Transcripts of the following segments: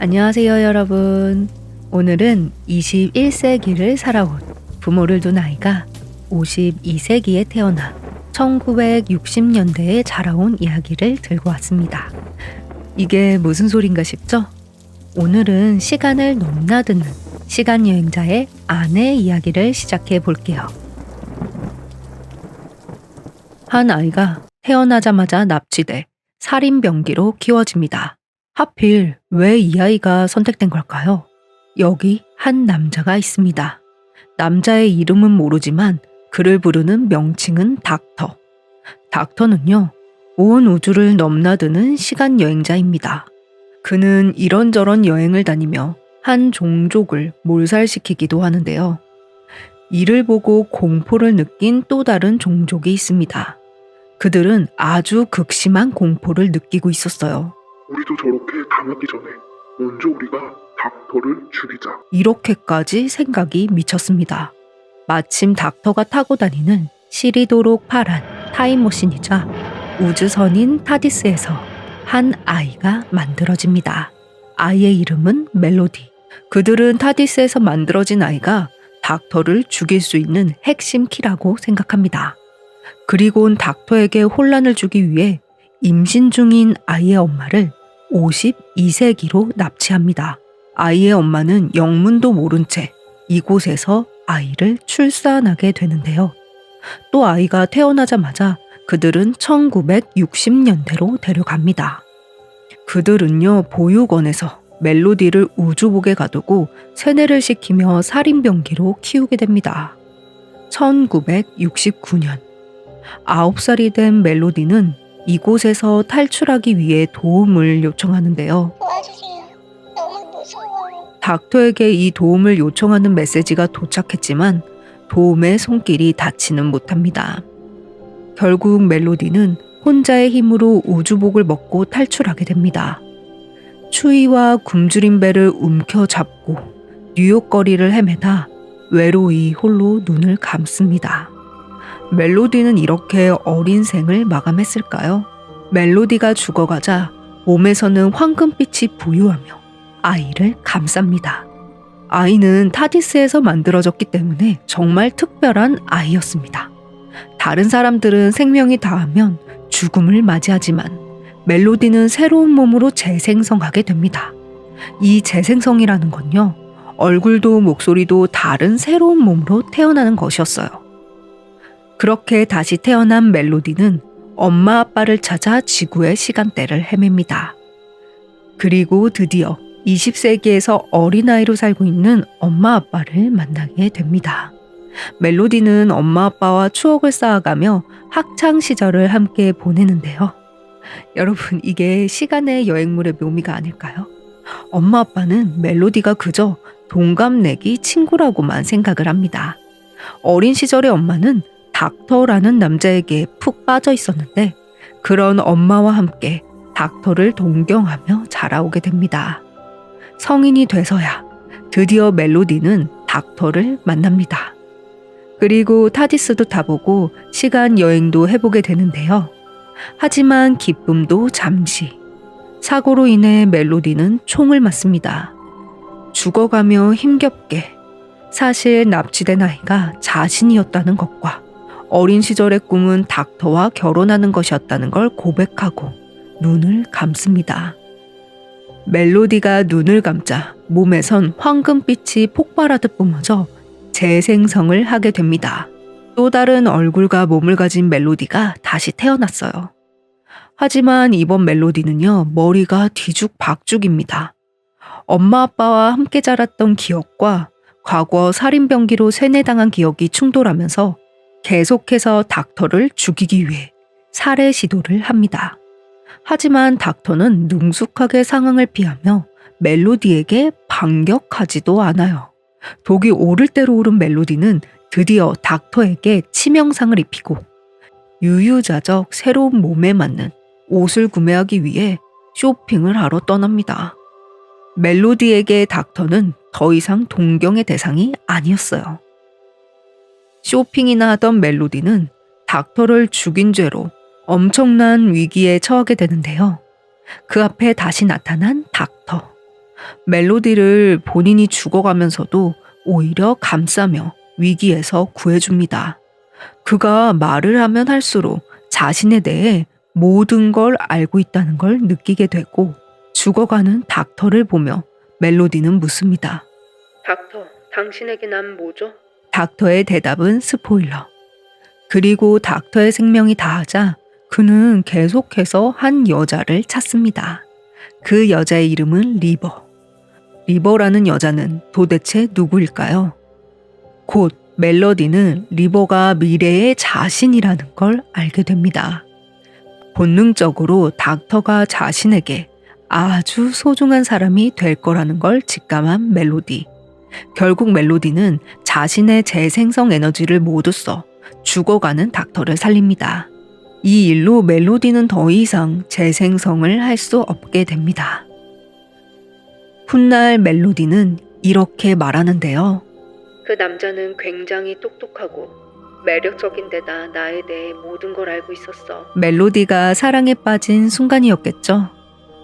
안녕하세요, 여러분. 오늘은 21세기를 살아온 부모를 둔 아이가 52세기에 태어나 1960년대에 자라온 이야기를 들고 왔습니다. 이게 무슨 소린가 싶죠? 오늘은 시간을 넘나드는 시간여행자의 아내 이야기를 시작해 볼게요. 한 아이가 태어나자마자 납치돼 살인병기로 키워집니다. 하필 왜 이 아이가 선택된 걸까요? 여기 한 남자가 있습니다. 남자의 이름은 모르지만 그를 부르는 명칭은 닥터. 닥터는요, 온 우주를 넘나드는 시간 여행자입니다. 그는 이런저런 여행을 다니며 한 종족을 몰살시키기도 하는데요. 이를 보고 공포를 느낀 또 다른 종족이 있습니다. 그들은 아주 극심한 공포를 느끼고 있었어요. 우리도 저렇게 당하기 전에 먼저 우리가 닥터를 죽이자. 이렇게까지 생각이 미쳤습니다. 마침 닥터가 타고 다니는 시리도록 파란 타임머신이자 우주선인 타디스에서 한 아이가 만들어집니다. 아이의 이름은 멜로디. 그들은 타디스에서 만들어진 아이가 닥터를 죽일 수 있는 핵심 키라고 생각합니다. 그리고는 닥터에게 혼란을 주기 위해 임신 중인 아이의 엄마를 52세기로 납치합니다. 아이의 엄마는 영문도 모른 채 이곳에서 아이를 출산하게 되는데요. 또 아이가 태어나자마자 그들은 1960년대로 데려갑니다. 그들은요, 보육원에서 멜로디를 우주복에 가두고 세뇌를 시키며 살인병기로 키우게 됩니다. 1969년 9살이 된 멜로디는 이곳에서 탈출하기 위해 도움을 요청하는데요. 도와주세요. 너무 무서워요. 닥터에게 이 도움을 요청하는 메시지가 도착했지만 도움의 손길이 닿지는 못합니다. 결국 멜로디는 혼자의 힘으로 우주복을 먹고 탈출하게 됩니다. 추위와 굶주린 배를 움켜잡고 뉴욕 거리를 헤매다 외로이 홀로 눈을 감습니다. 멜로디는 이렇게 어린 생을 마감했을까요? 멜로디가 죽어가자 몸에서는 황금빛이 부유하며 아이를 감쌉니다. 아이는 타디스에서 만들어졌기 때문에 정말 특별한 아이였습니다. 다른 사람들은 생명이 다하면 죽음을 맞이하지만 멜로디는 새로운 몸으로 재생성하게 됩니다. 이 재생성이라는 건요, 얼굴도 목소리도 다른 새로운 몸으로 태어나는 것이었어요. 그렇게 다시 태어난 멜로디는 엄마 아빠를 찾아 지구의 시간대를 헤맵니다. 그리고 드디어 20세기에서 어린아이로 살고 있는 엄마 아빠를 만나게 됩니다. 멜로디는 엄마 아빠와 추억을 쌓아가며 학창 시절을 함께 보내는데요. 여러분, 이게 시간의 여행물의 묘미가 아닐까요? 엄마 아빠는 멜로디가 그저 동갑내기 친구라고만 생각을 합니다. 어린 시절의 엄마는 닥터라는 남자에게 푹 빠져 있었는데 그런 엄마와 함께 닥터를 동경하며 자라오게 됩니다. 성인이 돼서야 드디어 멜로디는 닥터를 만납니다. 그리고 타디스도 타보고 시간 여행도 해보게 되는데요. 하지만 기쁨도 잠시. 사고로 인해 멜로디는 총을 맞습니다. 죽어가며 힘겹게 사실 납치된 아이가 자신이었다는 것과 어린 시절의 꿈은 닥터와 결혼하는 것이었다는 걸 고백하고 눈을 감습니다. 멜로디가 눈을 감자 몸에선 황금빛이 폭발하듯 뿜어져 재생성을 하게 됩니다. 또 다른 얼굴과 몸을 가진 멜로디가 다시 태어났어요. 하지만 이번 멜로디는요, 머리가 뒤죽박죽입니다. 엄마 아빠와 함께 자랐던 기억과 과거 살인병기로 세뇌당한 기억이 충돌하면서 계속해서 닥터를 죽이기 위해 살해 시도를 합니다. 하지만 닥터는 능숙하게 상황을 피하며 멜로디에게 반격하지도 않아요. 독이 오를 대로 오른 멜로디는 드디어 닥터에게 치명상을 입히고 유유자적 새로운 몸에 맞는 옷을 구매하기 위해 쇼핑을 하러 떠납니다. 멜로디에게 닥터는 더 이상 동경의 대상이 아니었어요. 쇼핑이나 하던 멜로디는 닥터를 죽인 죄로 엄청난 위기에 처하게 되는데요. 그 앞에 다시 나타난 닥터. 멜로디를 본인이 죽어가면서도 오히려 감싸며 위기에서 구해줍니다. 그가 말을 하면 할수록 자신에 대해 모든 걸 알고 있다는 걸 느끼게 되고 죽어가는 닥터를 보며 멜로디는 묻습니다. 닥터, 당신에게 난 뭐죠? 닥터의 대답은 스포일러. 그리고 닥터의 생명이 다하자 그는 계속해서 한 여자를 찾습니다. 그 여자의 이름은 리버. 리버라는 여자는 도대체 누구일까요? 곧 멜로디는 리버가 미래의 자신이라는 걸 알게 됩니다. 본능적으로 닥터가 자신에게 아주 소중한 사람이 될 거라는 걸 직감한 멜로디. 결국 멜로디는 자신의 재생성 에너지를 모두 써 죽어가는 닥터를 살립니다. 이 일로 멜로디는 더 이상 재생성을 할 수 없게 됩니다. 훗날 멜로디는 이렇게 말하는데요. 그 남자는 굉장히 똑똑하고 매력적인 데다 나에 대해 모든 걸 알고 있었어. 멜로디가 사랑에 빠진 순간이었겠죠.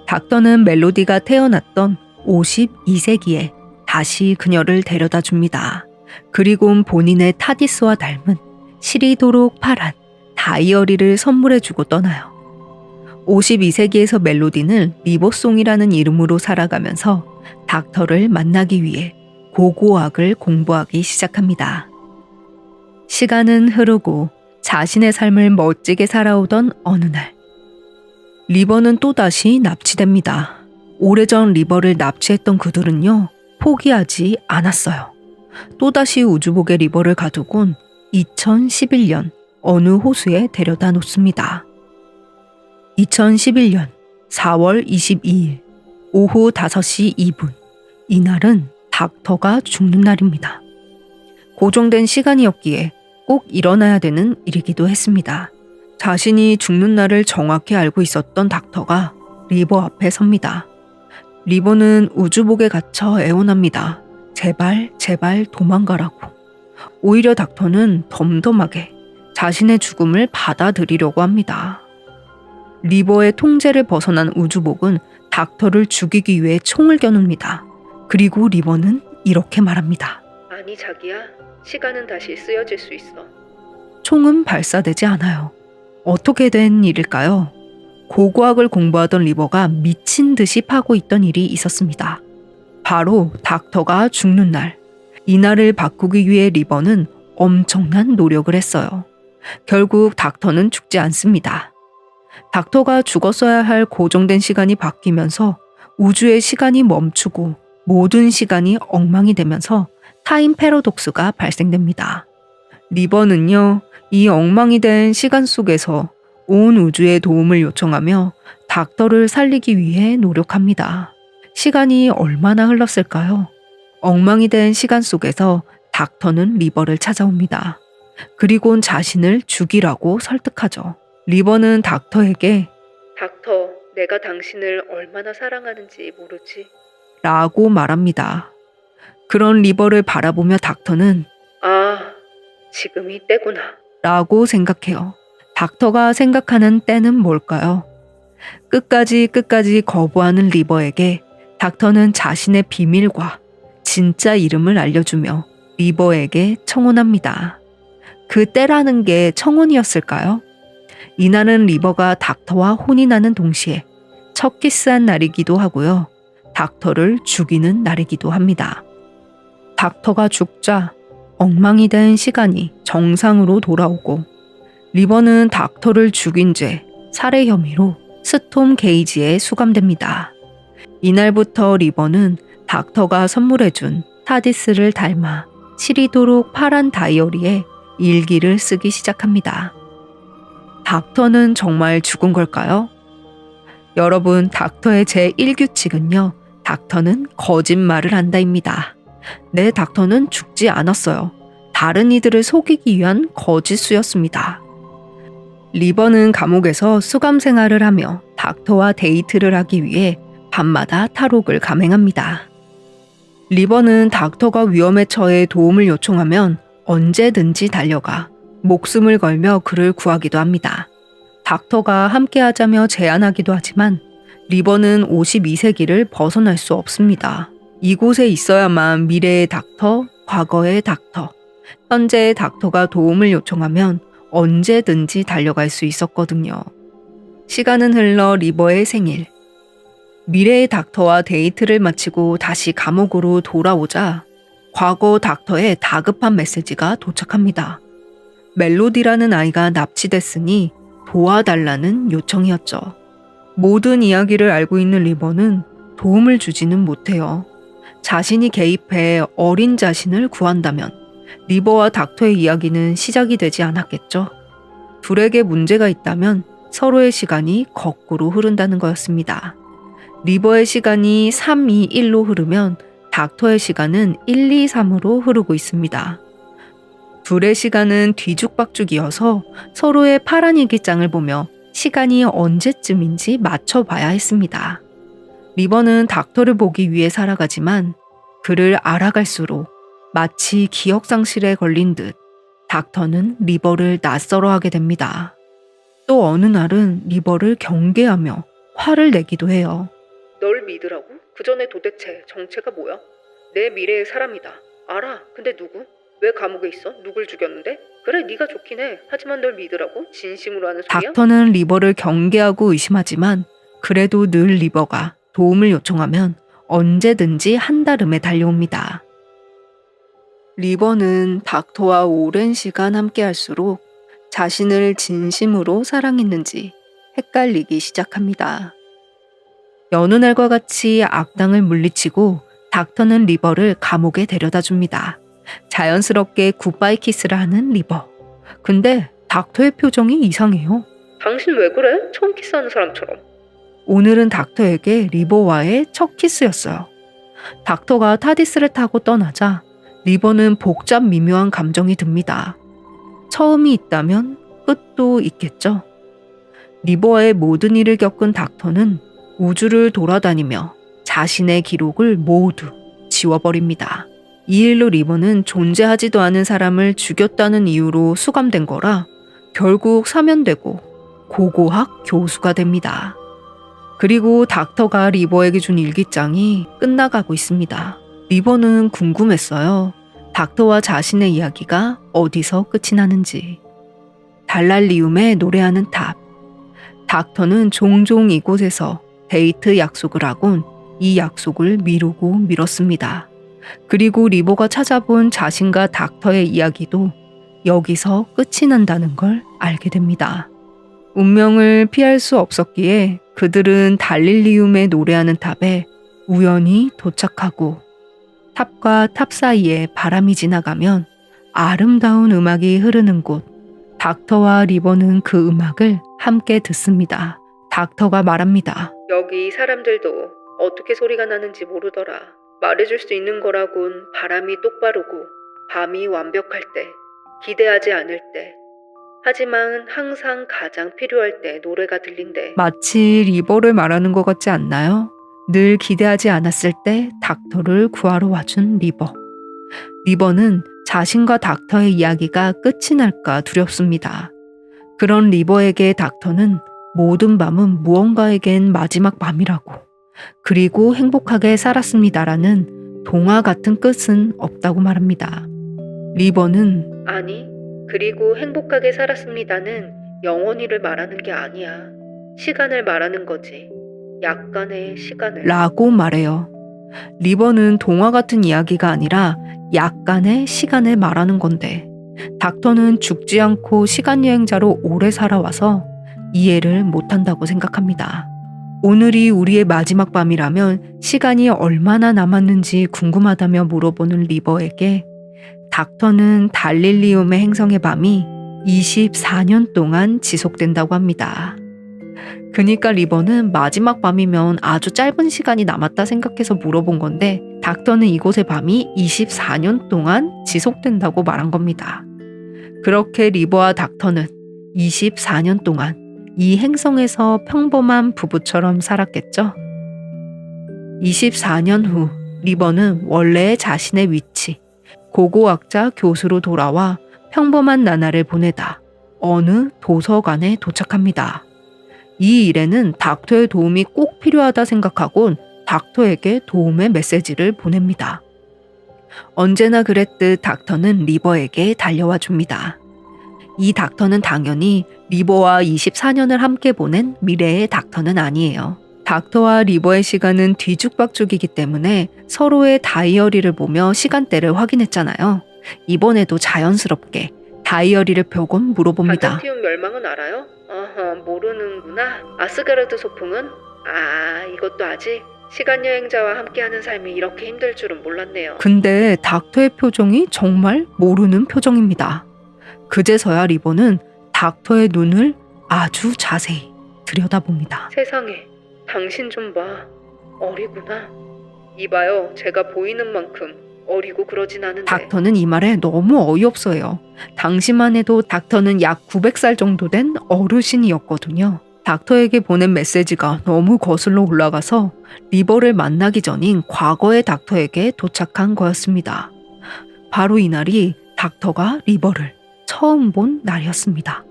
닥터는 멜로디가 태어났던 52세기에 다시 그녀를 데려다 줍니다. 그리곤 본인의 타디스와 닮은 시리도록 파란 다이어리를 선물해주고 떠나요. 52세기에서 멜로디는 리버송이라는 이름으로 살아가면서 닥터를 만나기 위해 고고학을 공부하기 시작합니다. 시간은 흐르고 자신의 삶을 멋지게 살아오던 어느 날, 리버는 또다시 납치됩니다. 오래전 리버를 납치했던 그들은요, 포기하지 않았어요. 또다시 우주복에 리버를 가두곤 2011년 어느 호수에 데려다 놓습니다. 2011년 4월 22일 오후 5시 2분, 이날은 닥터가 죽는 날입니다. 고정된 시간이었기에 꼭 일어나야 되는 일이기도 했습니다. 자신이 죽는 날을 정확히 알고 있었던 닥터가 리버 앞에 섭니다. 리버는 우주복에 갇혀 애원합니다. 제발, 제발 도망가라고. 오히려 닥터는 덤덤하게 자신의 죽음을 받아들이려고 합니다. 리버의 통제를 벗어난 우주복은 닥터를 죽이기 위해 총을 겨눕니다. 그리고 리버는 이렇게 말합니다. 아니 자기야, 시간은 다시 쓰여질 수 있어. 총은 발사되지 않아요. 어떻게 된 일일까요? 고고학을 공부하던 리버가 미친 듯이 파고 있던 일이 있었습니다. 바로 닥터가 죽는 날. 이날을 바꾸기 위해 리버는 엄청난 노력을 했어요. 결국 닥터는 죽지 않습니다. 닥터가 죽었어야 할 고정된 시간이 바뀌면서 우주의 시간이 멈추고 모든 시간이 엉망이 되면서 타임 패러독스가 발생됩니다. 리버는요, 이 엉망이 된 시간 속에서 온 우주의 도움을 요청하며 닥터를 살리기 위해 노력합니다. 시간이 얼마나 흘렀을까요? 엉망이 된 시간 속에서 닥터는 리버를 찾아옵니다. 그리곤 자신을 죽이라고 설득하죠. 리버는 닥터에게 닥터, 내가 당신을 얼마나 사랑하는지 모르지? 라고 말합니다. 그런 리버를 바라보며 닥터는 아, 지금이 때구나 라고 생각해요. 닥터가 생각하는 때는 뭘까요? 끝까지 거부하는 리버에게 닥터는 자신의 비밀과 진짜 이름을 알려주며 리버에게 청혼합니다. 그 때라는 게 청혼이었을까요? 이날은 리버가 닥터와 혼이 나는 동시에 첫 키스한 날이기도 하고요. 닥터를 죽이는 날이기도 합니다. 닥터가 죽자 엉망이 된 시간이 정상으로 돌아오고 리버는 닥터를 죽인 죄 살해 혐의로 스톰 게이지에 수감됩니다. 이날부터 리버는 닥터가 선물해준 타디스를 닮아 시리도록 파란 다이어리에 일기를 쓰기 시작합니다. 닥터는 정말 죽은 걸까요? 여러분, 닥터의 제1규칙은요. 닥터는 거짓말을 한다입니다. 네, 닥터는 죽지 않았어요. 다른 이들을 속이기 위한 거짓수였습니다. 리버는 감옥에서 수감 생활을 하며 닥터와 데이트를 하기 위해 밤마다 탈옥을 감행합니다. 리버는 닥터가 위험에 처해 도움을 요청하면 언제든지 달려가 목숨을 걸며 그를 구하기도 합니다. 닥터가 함께하자며 제안하기도 하지만 리버는 52세기를 벗어날 수 없습니다. 이곳에 있어야만 미래의 닥터, 과거의 닥터, 현재의 닥터가 도움을 요청하면 언제든지 달려갈 수 있었거든요. 시간은 흘러 리버의 생일. 미래의 닥터와 데이트를 마치고 다시 감옥으로 돌아오자 과거 닥터의 다급한 메시지가 도착합니다. 멜로디라는 아이가 납치됐으니 도와달라는 요청이었죠. 모든 이야기를 알고 있는 리버는 도움을 주지는 못해요. 자신이 개입해 어린 자신을 구한다면 리버와 닥터의 이야기는 시작이 되지 않았겠죠. 둘에게 문제가 있다면 서로의 시간이 거꾸로 흐른다는 거였습니다. 리버의 시간이 3, 2, 1로 흐르면 닥터의 시간은 1, 2, 3으로 흐르고 있습니다. 둘의 시간은 뒤죽박죽이어서 서로의 파란 일기장을 보며 시간이 언제쯤인지 맞춰봐야 했습니다. 리버는 닥터를 보기 위해 살아가지만 그를 알아갈수록 마치 기억상실에 걸린 듯 닥터는 리버를 낯설어하게 됩니다. 또 어느 날은 리버를 경계하며 화를 내기도 해요. 널 믿으라고? 그 전에 도대체 정체가 뭐야? 내 미래의 사람이다. 알아. 근데 누구? 왜 감옥에 있어? 누굴 죽였는데? 그래, 네가 좋긴 해. 하지만 널 믿으라고? 진심으로 하는 소리야? 닥터는 리버를 경계하고 의심하지만 그래도 늘 리버가 도움을 요청하면 언제든지 한달음에 달려옵니다. 리버는 닥터와 오랜 시간 함께할수록 자신을 진심으로 사랑했는지 헷갈리기 시작합니다. 여느 날과 같이 악당을 물리치고 닥터는 리버를 감옥에 데려다 줍니다. 자연스럽게 굿바이 키스를 하는 리버. 근데 닥터의 표정이 이상해요. 당신 왜 그래? 처음 키스하는 사람처럼. 오늘은 닥터에게 리버와의 첫 키스였어요. 닥터가 타디스를 타고 떠나자 리버는 복잡 미묘한 감정이 듭니다. 처음이 있다면 끝도 있겠죠. 리버와의 모든 일을 겪은 닥터는 우주를 돌아다니며 자신의 기록을 모두 지워버립니다. 이 일로 리버는 존재하지도 않은 사람을 죽였다는 이유로 수감된 거라 결국 사면되고 고고학 교수가 됩니다. 그리고 닥터가 리버에게 준 일기장이 끝나가고 있습니다. 리버는 궁금했어요. 닥터와 자신의 이야기가 어디서 끝이 나는지. 달랄리움에 노래하는 탑. 닥터는 종종 이곳에서 데이트 약속을 하곤 이 약속을 미루고 미뤘습니다. 그리고 리버가 찾아본 자신과 닥터의 이야기도 여기서 끝이 난다는 걸 알게 됩니다. 운명을 피할 수 없었기에 그들은 달릴리움에 노래하는 탑에 우연히 도착하고 탑과 탑 사이에 바람이 지나가면 아름다운 음악이 흐르는 곳. 닥터와 리버는 그 음악을 함께 듣습니다. 닥터가 말합니다. 여기 사람들도 어떻게 소리가 나는지 모르더라. 말해줄 수 있는 거라곤 바람이 똑바르고 밤이 완벽할 때, 기대하지 않을 때, 하지만 항상 가장 필요할 때 노래가 들린대. 마치 리버를 말하는 것 같지 않나요? 늘 기대하지 않았을 때 닥터를 구하러 와준 리버. 리버는 자신과 닥터의 이야기가 끝이 날까 두렵습니다. 그런 리버에게 닥터는 모든 밤은 무언가에겐 마지막 밤이라고, 그리고 행복하게 살았습니다라는 동화 같은 끝은 없다고 말합니다. 리버는 아니, 그리고 행복하게 살았습니다는 영원히를 말하는 게 아니야. 시간을 말하는 거지. 약간의 시간을. 라고 말해요. 리버는 동화 같은 이야기가 아니라 약간의 시간을 말하는 건데 닥터는 죽지 않고 시간여행자로 오래 살아와서 이해를 못한다고 생각합니다. 오늘이 우리의 마지막 밤이라면 시간이 얼마나 남았는지 궁금하다며 물어보는 리버에게 닥터는 달릴리움의 행성의 밤이 24년 동안 지속된다고 합니다. 그니까 리버는 마지막 밤이면 아주 짧은 시간이 남았다 생각해서 물어본 건데 닥터는 이곳의 밤이 24년 동안 지속된다고 말한 겁니다. 그렇게 리버와 닥터는 24년 동안 이 행성에서 평범한 부부처럼 살았겠죠. 24년 후 리버는 원래의 자신의 위치, 고고학자 교수로 돌아와 평범한 나날을 보내다 어느 도서관에 도착합니다. 이 일에는 닥터의 도움이 꼭 필요하다 생각하곤 닥터에게 도움의 메시지를 보냅니다. 언제나 그랬듯 닥터는 리버에게 달려와 줍니다. 이 닥터는 당연히 리버와 24년을 함께 보낸 미래의 닥터는 아니에요. 닥터와 리버의 시간은 뒤죽박죽이기 때문에 서로의 다이어리를 보며 시간대를 확인했잖아요. 이번에도 자연스럽게 다이어리를 펴곤 물어봅니다. 바잔티움 멸망은 알아요? 모르는구나. 아스가르드 소풍은? 이것도 아직 시간여행자와 함께하는 삶이 이렇게 힘들 줄은 몰랐네요. 근데 닥터의 표정이 정말 모르는 표정입니다. 그제서야 리버는 닥터의 눈을 아주 자세히 들여다봅니다. 세상에, 당신 좀 봐. 어리구나. 이봐요, 제가 보이는 만큼 어리고 그러진 않은데. 닥터는 이 말에 너무 어이없어요. 당시만 해도 닥터는 약 900살 정도 된 어르신이었거든요. 닥터에게 보낸 메시지가 너무 거슬러 올라가서 리버를 만나기 전인 과거의 닥터에게 도착한 거였습니다. 바로 이날이 닥터가 리버를 처음 본 날이었습니다.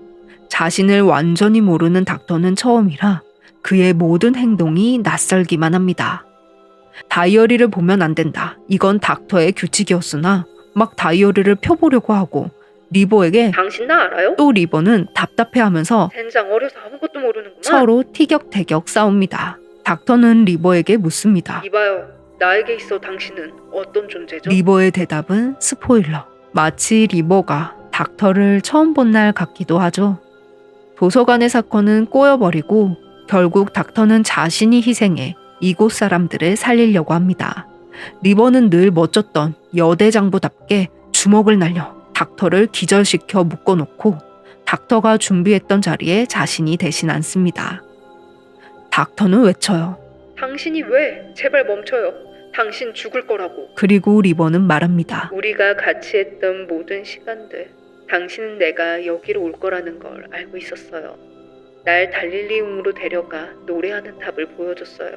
자신을 완전히 모르는 닥터는 처음이라 그의 모든 행동이 낯설기만 합니다. 다이어리를 보면 안 된다. 이건 닥터의 규칙이었으나 막 다이어리를 펴보려고 하고 리버에게 당신 나 알아요? 또 리버는 답답해하면서 젠장 어려서 아무것도 모르는구만. 서로 티격태격 싸웁니다. 닥터는 리버에게 묻습니다. 이봐요, 나에게 있어 당신은 어떤 존재죠? 리버의 대답은 스포일러. 마치 리버가 닥터를 처음 본 날 같기도 하죠. 도서관의 사건은 꼬여버리고 결국 닥터는 자신이 희생해 이곳 사람들을 살리려고 합니다. 리버는 늘 멋졌던 여대장부답게 주먹을 날려 닥터를 기절시켜 묶어놓고 닥터가 준비했던 자리에 자신이 대신 앉습니다. 닥터는 외쳐요. 당신이 왜? 제발 멈춰요. 당신 죽을 거라고. 그리고 리버는 말합니다. 우리가 같이 했던 모든 시간들, 당신은 내가 여기로 올 거라는 걸 알고 있었어요. 날 달릴리움으로 데려가 노래하는 탑을 보여줬어요.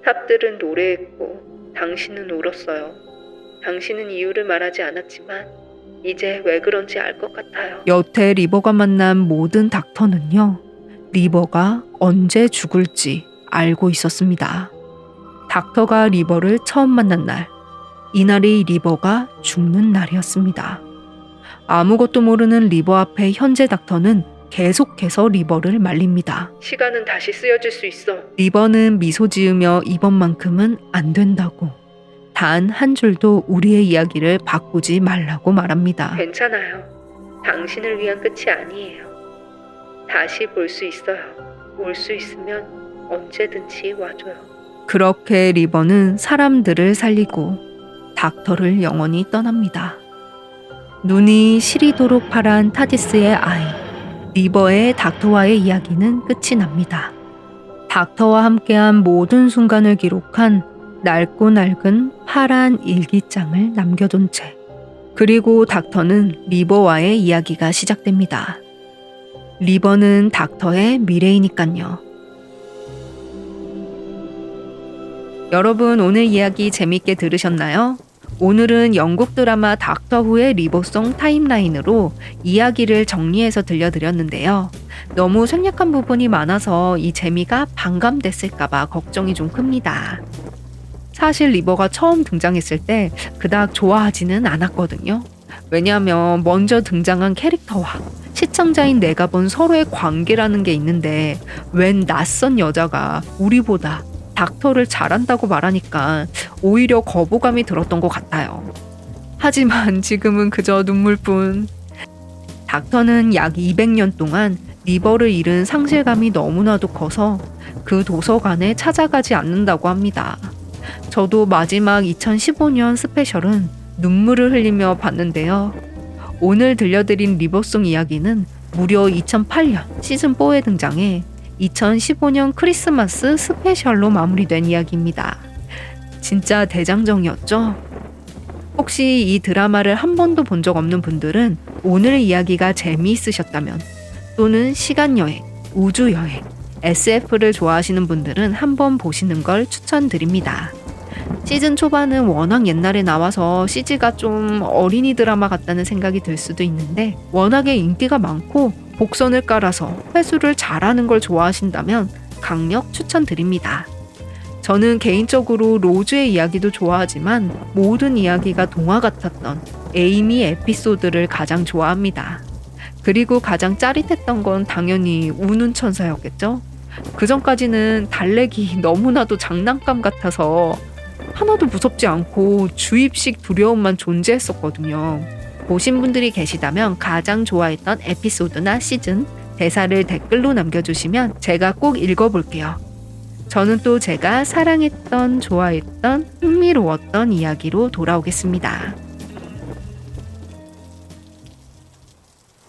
탑들은 노래했고 당신은 울었어요. 당신은 이유를 말하지 않았지만 이제 왜 그런지 알 것 같아요. 여태 리버가 만난 모든 닥터는요, 리버가 언제 죽을지 알고 있었습니다. 닥터가 리버를 처음 만난 날, 이날이 리버가 죽는 날이었습니다. 아무것도 모르는 리버 앞에 현재 닥터는 계속해서 리버를 말립니다. 시간은 다시 쓰여질 수 있어. 리버는 미소 지으며 이번만큼은 안 된다고, 단 한 줄도 우리의 이야기를 바꾸지 말라고 말합니다. 괜찮아요. 당신을 위한 끝이 아니에요. 다시 볼 수 있어요. 올 수 있으면 언제든지 와줘요. 그렇게 리버는 사람들을 살리고 닥터를 영원히 떠납니다. 눈이 시리도록 파란 타디스의 아이, 리버의 닥터와의 이야기는 끝이 납니다. 닥터와 함께한 모든 순간을 기록한 낡고 낡은 파란 일기장을 남겨둔 채, 그리고 닥터는 리버와의 이야기가 시작됩니다. 리버는 닥터의 미래이니깐요. 여러분, 오늘 이야기 재밌게 들으셨나요? 오늘은 영국 드라마 닥터 후의 리버송 타임라인으로 이야기를 정리해서 들려드렸는데요. 너무 생략한 부분이 많아서 이 재미가 반감됐을까봐 걱정이 좀 큽니다. 사실 리버가 처음 등장했을 때 그닥 좋아하지는 않았거든요. 왜냐하면 먼저 등장한 캐릭터와 시청자인 내가 본 서로의 관계라는 게 있는데 웬 낯선 여자가 우리보다 닥터를 잘한다고 말하니까 오히려 거부감이 들었던 것 같아요. 하지만 지금은 그저 눈물뿐. 닥터는 약 200년 동안 리버를 잃은 상실감이 너무나도 커서 그 도서관에 찾아가지 않는다고 합니다. 저도 마지막 2015년 스페셜은 눈물을 흘리며 봤는데요. 오늘 들려드린 리버송 이야기는 무려 2008년 시즌4에 등장해 2015년 크리스마스 스페셜로 마무리된 이야기입니다. 진짜 대장정이었죠? 혹시 이 드라마를 한 번도 본 적 없는 분들은 오늘 이야기가 재미있으셨다면, 또는 시간여행, 우주여행, SF를 좋아하시는 분들은 한번 보시는 걸 추천드립니다. 시즌 초반은 워낙 옛날에 나와서 CG가 좀 어린이 드라마 같다는 생각이 들 수도 있는데 워낙에 인기가 많고 복선을 깔아서 회수를 잘하는 걸 좋아하신다면 강력 추천드립니다. 저는 개인적으로 로즈의 이야기도 좋아하지만 모든 이야기가 동화 같았던 에이미 에피소드를 가장 좋아합니다. 그리고 가장 짜릿했던 건 당연히 우는 천사였겠죠? 그 전까지는 달래기 너무나도 장난감 같아서 하나도 무섭지 않고 주입식 두려움만 존재했었거든요. 보신 분들이 계시다면 가장 좋아했던 에피소드나 시즌, 대사를 댓글로 남겨주시면 제가 꼭 읽어볼게요. 저는 또 제가 사랑했던, 좋아했던, 흥미로웠던 이야기로 돌아오겠습니다.